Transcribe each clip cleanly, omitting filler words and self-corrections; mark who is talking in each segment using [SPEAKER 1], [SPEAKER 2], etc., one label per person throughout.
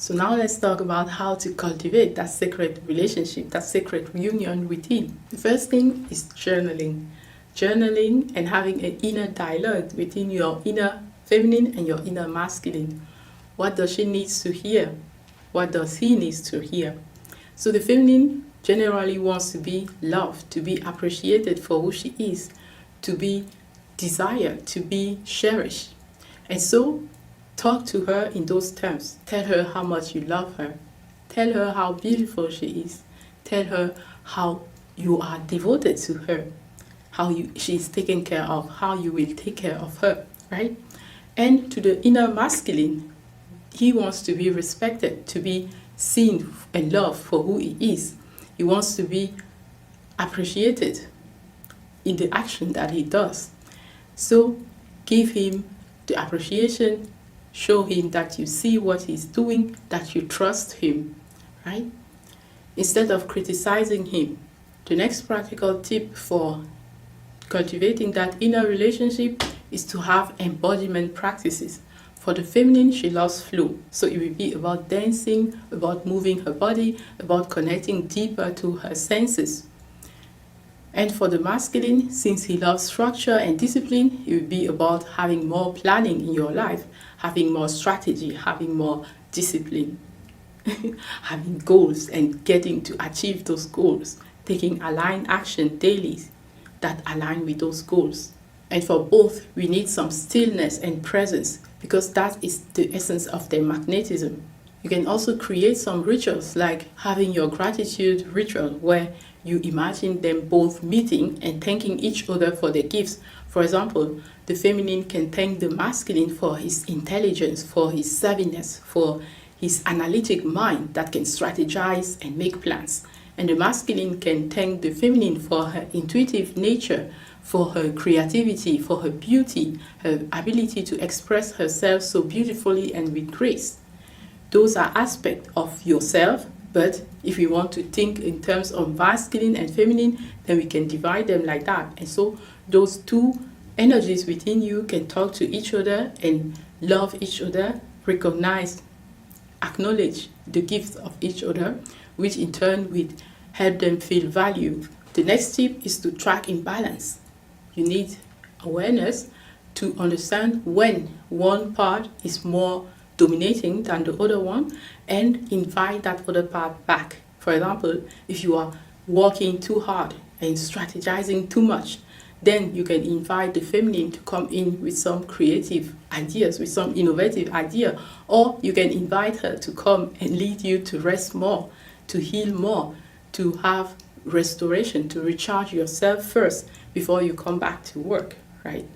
[SPEAKER 1] So now let's talk about how to cultivate that sacred relationship, that sacred union within. The first thing is journaling. Journaling and having an inner dialogue within your inner feminine and your inner masculine. What does she need to hear? What does he need to hear? So the feminine generally wants to be loved, to be appreciated for who she is, to be desired, to be cherished. And so talk to her in those terms. Tell her how much you love her. Tell her how beautiful she is. Tell her how you are devoted to her, how she is taken care of, how you will take care of her, right? And to the inner masculine, he wants to be respected, to be seen and loved for who he is. He wants to be appreciated in the action that he does. So give him the appreciation, show him that you see what he's doing, that you trust him, right? Instead of criticizing him. The next practical tip for cultivating that inner relationship is to have embodiment practices. For the feminine, she loves flow. So it will be about dancing, about moving her body, about connecting deeper to her senses. And for the masculine, since he loves structure and discipline, it will be about having more planning in your life, having more strategy, having more discipline, having goals and getting to achieve those goals, taking aligned action daily that align with those goals. And for both, we need some stillness and presence, because that is the essence of their magnetism. You can also create some rituals, like having your gratitude ritual, where you imagine them both meeting and thanking each other for their gifts. For example, the feminine can thank the masculine for his intelligence, for his savviness, for his analytic mind that can strategize and make plans. And the masculine can thank the feminine for her intuitive nature, for her creativity, for her beauty, her ability to express herself so beautifully and with grace. Those are aspects of yourself, but if we want to think in terms of masculine and feminine, then we can divide them like that. And so those two energies within you can talk to each other and love each other, recognize, acknowledge the gifts of each other, which in turn will help them feel valued. The next tip is to track imbalance. You need awareness to understand when one part is more dominating than the other one, and invite that other part back. For example, if you are working too hard and strategizing too much, then you can invite the feminine to come in with some creative ideas, with some innovative idea, or you can invite her to come and lead you to rest more, to heal more, to have restoration, to recharge yourself first before you come back to work, right?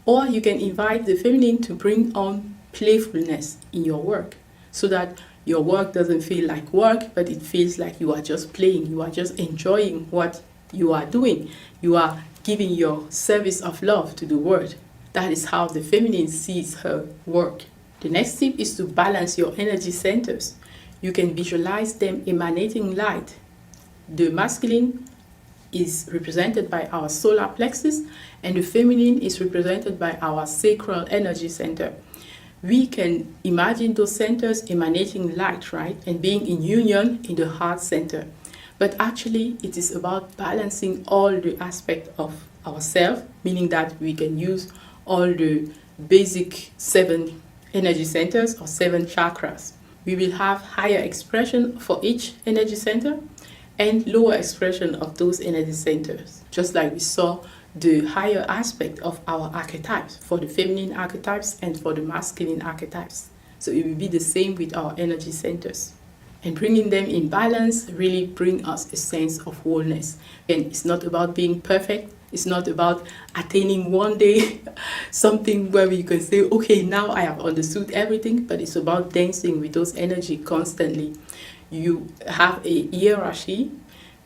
[SPEAKER 1] Or you can invite the feminine to bring on playfulness in your work, so that your work doesn't feel like work, but it feels like you are just playing, you are just enjoying what you are doing. You are giving your service of love to the world. That is how the feminine sees her work. The next tip is to balance your energy centers. You can visualize them emanating light. The masculine is represented by our solar plexus, and the feminine is represented by our sacral energy center. We can imagine those centers emanating light, right, and being in union in the heart center. But actually, it is about balancing all the aspects of ourselves, meaning that we can use all the basic 7 energy centers or 7 chakras. We will have higher expression for each energy center and lower expression of those energy centers, just like we saw the higher aspect of our archetypes for the feminine archetypes and for the masculine archetypes. So it will be the same with our energy centers. And bringing them in balance really bring us a sense of wholeness. And it's not about being perfect. It's not about attaining one day something where we can say, okay, now I have understood everything, but it's about dancing with those energy constantly. You have a hierarchy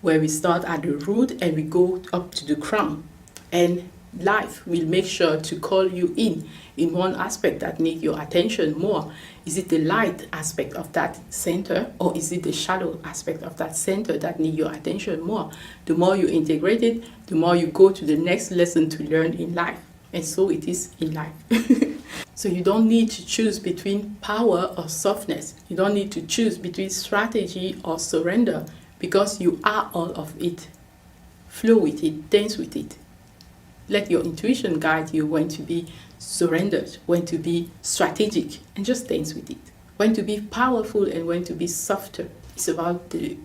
[SPEAKER 1] where we start at the root and we go up to the crown. And life will make sure to call you in one aspect that needs your attention more. Is it the light aspect of that center, or is it the shadow aspect of that center that needs your attention more? The more you integrate it, the more you go to the next lesson to learn in life. And so it is in life. So you don't need to choose between power or softness. You don't need to choose between strategy or surrender, because you are all of it. Flow with it, dance with it. Let your intuition guide you when to be surrendered, when to be strategic, and just dance with it. When to be powerful and when to be softer. It's about the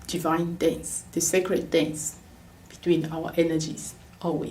[SPEAKER 1] divine dance, the sacred dance between our energies, always.